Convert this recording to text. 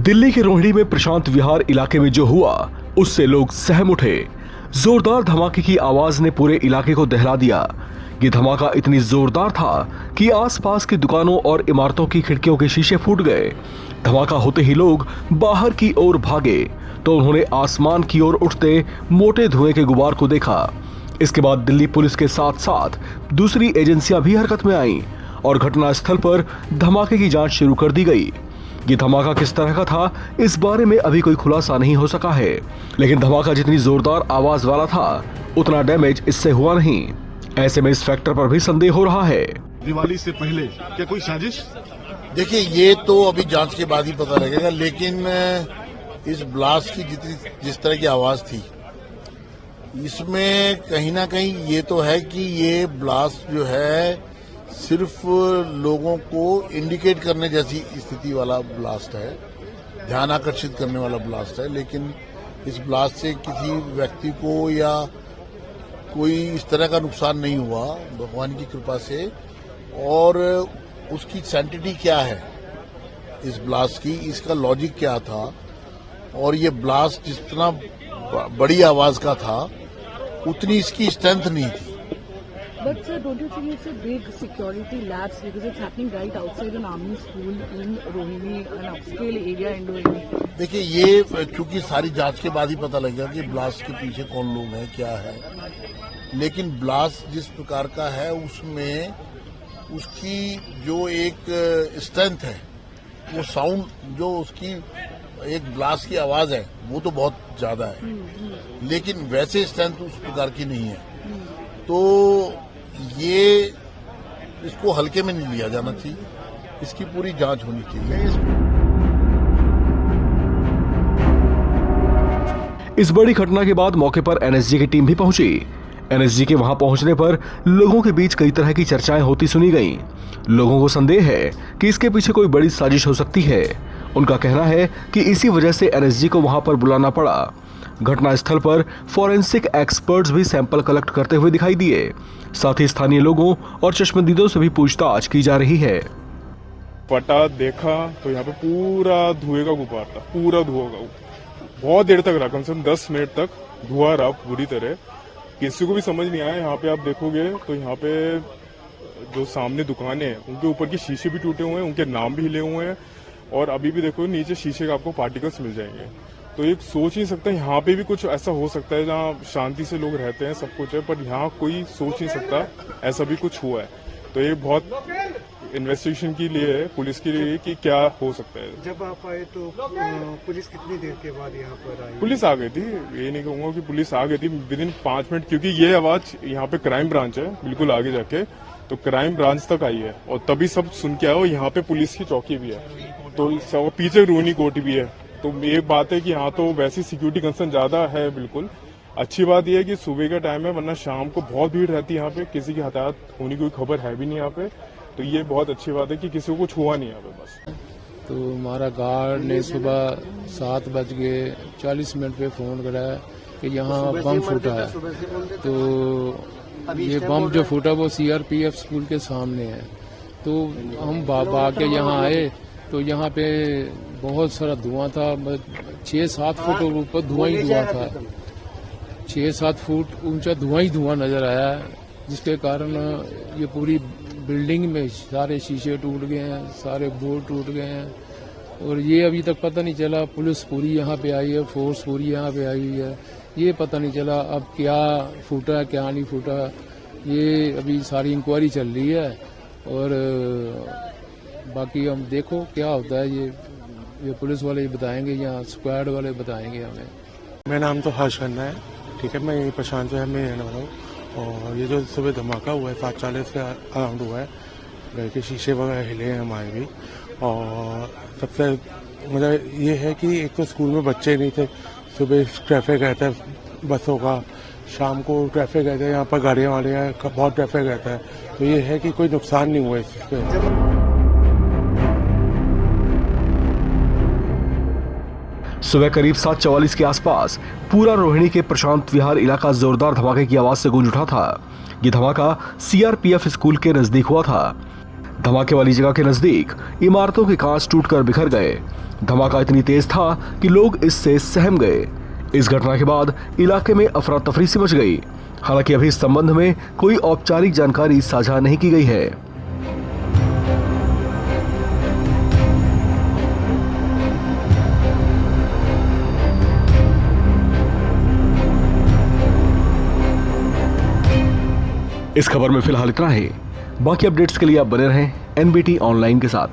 दिल्ली के रोहिणी में प्रशांत विहार इलाके में जो हुआ उससे लोग सहम उठे। जोरदार धमाके की आवाज ने पूरे इलाके को दहला दिया। ये धमाका इतनी जोरदार था कि आसपास की दुकानों और इमारतों की खिड़कियों के शीशे फूट गए। धमाका होते ही लोग बाहर की ओर भागे तो उन्होंने आसमान की ओर उठते मोटे धुएं के गुबार को देखा। इसके बाद दिल्ली पुलिस के साथ साथ दूसरी एजेंसियां भी हरकत में आईं और घटनास्थल पर धमाके की जांच शुरू कर दी गई। ये धमाका किस तरह का था इस बारे में अभी कोई खुलासा नहीं हो सका है, लेकिन धमाका जितनी जोरदार आवाज वाला था उतना डैमेज इससे हुआ नहीं। ऐसे में इस फैक्टर पर भी संदेह हो रहा है। दिवाली से पहले क्या कोई साजिश? देखिए, ये तो अभी जांच के बाद ही पता लगेगा, लेकिन इस ब्लास्ट की जिस तरह की आवाज थी इसमें कहीं ना कहीं ये तो है कि ये ब्लास्ट जो है सिर्फ लोगों को इंडिकेट करने जैसी स्थिति वाला ब्लास्ट है, ध्यान आकर्षित करने वाला ब्लास्ट है। लेकिन इस ब्लास्ट से किसी व्यक्ति को या कोई इस तरह का नुकसान नहीं हुआ भगवान की कृपा से। और उसकी सैंटिटी क्या है इस ब्लास्ट की, इसका लॉजिक क्या था, और ये ब्लास्ट जितना बड़ी आवाज का था उतनी इसकी स्ट्रेंथ नहीं थी। But sir, don't you think it's a big security lapse because it's happening right outside an army school in Rohini, an upscale area in Rohini? देखिए, ये चूंकि सारी जांच के बाद ही पता लगेगा कि ब्लास्ट के पीछे कौन लोग हैं, क्या है। लेकिन ब्लास्ट जिस प्रकार का है उसमें उसकी जो एक स्ट्रेंथ है, वो साउंड जो उसकी एक ब्लास्ट की आवाज है वो तो बहुत ज्यादा है, लेकिन वैसे स्ट्रेंथ उस प्रकार की नहीं है। तो ये इसको हल्के में नहीं लिया जाना चाहिए, इसकी पूरी जांच होनी चाहिए। इस बड़ी घटना के बाद मौके पर एनएसजी की टीम भी पहुंची। एनएसजी के वहां पहुंचने पर लोगों के बीच कई तरह की चर्चाएं होती सुनी गईं। लोगों को संदेह है कि इसके पीछे कोई बड़ी साजिश हो सकती है। उनका कहना है कि इसी वजह से एनएसजी को वहां पर बुलाना पड़ा। घटनास्थल पर फॉरेंसिक एक्सपर्ट्स भी सैंपल कलेक्ट करते हुए दिखाई दिए। साथ ही स्थानीय लोगों और चश्मदीदों से भी पूछताछ की जा रही है। पटा देखा तो यहाँ पे पूरा धुएं का गुब्बार था, पूरा धुआं का, बहुत देर तक रहा, कम से कम 10 मिनट तक धुआं रहा पूरी तरह। किसी को भी समझ नहीं आया। यहाँ पे आप देखोगे तो यहाँ पे जो सामने दुकानें हैं उनके ऊपर के शीशे भी टूटे हुए हैं, उनके नाम भी हिले हुए हैं, और अभी भी देखो नीचे शीशे का आपको पार्टिकल्स मिल जाएंगे। तो एक सोच नहीं सकता यहाँ पे भी कुछ ऐसा हो सकता है जहाँ शांति से लोग रहते हैं, सब कुछ है, पर यहाँ कोई सोच नहीं सकता ऐसा भी कुछ हुआ है। तो ये बहुत इन्वेस्टिगेशन के लिए है, पुलिस के लिए, कि क्या हो सकता है। जब आप आए तो पुलिस कितनी देर के बाद यहाँ पर आई? पुलिस आ गई थी, ये नहीं कहूंगा कि पुलिस आ गई थी विदिन 5 मिनट, क्योंकि ये आवाज यहाँ पे क्राइम ब्रांच है, बिल्कुल आगे जाके, तो क्राइम ब्रांच तक आई है और तभी सब सुन के आए। और यहाँ पे पुलिस की चौकी भी है, तो पीछे रोहिणी कोर्ट भी है। तो ये बात है कि यहाँ तो वैसी सिक्योरिटी कंसर्न ज्यादा है। बिल्कुल अच्छी बात यह है कि सुबह का टाइम है, वरना शाम को बहुत भीड़ रहती है यहाँ पे, किसी की हताहत होने की कोई खबर है भी नहीं यहाँ पे। तो ये बहुत अच्छी बात है कि किसी को कुछ हुआ नहीं यहाँ पे बस। तो हमारा गार्ड ने सुबह 7:40 पे फोन कराया कि यहाँ बम फूटा है। तो ये बम जो फूटा वो सीआरपीएफ स्कूल के सामने है। तो हम भाग के यहाँ आए तो यहाँ पे बहुत सारा धुआं था, 6-7 फुट ऊपर धुआं ही धुआं था, 6-7 फुट ऊंचा धुआं ही धुआं नजर आया, जिसके कारण ये पूरी बिल्डिंग में सारे शीशे टूट गए हैं, सारे बोर्ड टूट गए हैं। और ये अभी तक पता नहीं चला, पुलिस पूरी यहाँ पे आई है, फोर्स पूरी यहाँ पे आई हुई है, ये पता नहीं चला अब क्या फूटा क्या नहीं फूटा। ये अभी सारी इंक्वायरी चल रही है और बाकी हम देखो क्या होता है। ये पुलिस वाले ही बताएंगे या स्क्वाड वाले बताएंगे हमें। मेरा नाम तो हर्ष खन्ना है, ठीक है। मैं यही प्रशांत जो है मैं रहने वाला हूँ। और ये जो सुबह धमाका हुआ है 7:40 के अराउंड हुआ है, घर के शीशे वगैरह हिले हैं हमारे भी। और सबसे मतलब ये है कि एक तो स्कूल में बच्चे नहीं थे, सुबह ट्रैफिक रहता है बसों का, शाम को ट्रैफिक रहता है, यहाँ पर गाड़ियाँ वाड़ियाँ बहुत ट्रैफिक रहता है। तो ये है कि कोई नुकसान नहीं हुआ इससे। सुबह करीब 7:44 के आसपास पूरा रोहिणी के प्रशांत विहार इलाका जोरदार धमाके की आवाज से गूंज उठा था। ये धमाका सीआरपीएफ स्कूल के नजदीक हुआ था। धमाके वाली जगह के नजदीक इमारतों के कांच टूटकर बिखर गए। धमाका इतनी तेज था कि लोग इससे सहम गए। इस घटना के बाद इलाके में अफरा तफरी सी मच गई। हालांकि अभी इस संबंध में कोई औपचारिक जानकारी साझा नहीं की गई है। इस खबर में फिलहाल इतना ही। बाकी अपडेट्स के लिए आप बने रहें NBT ऑनलाइन के साथ।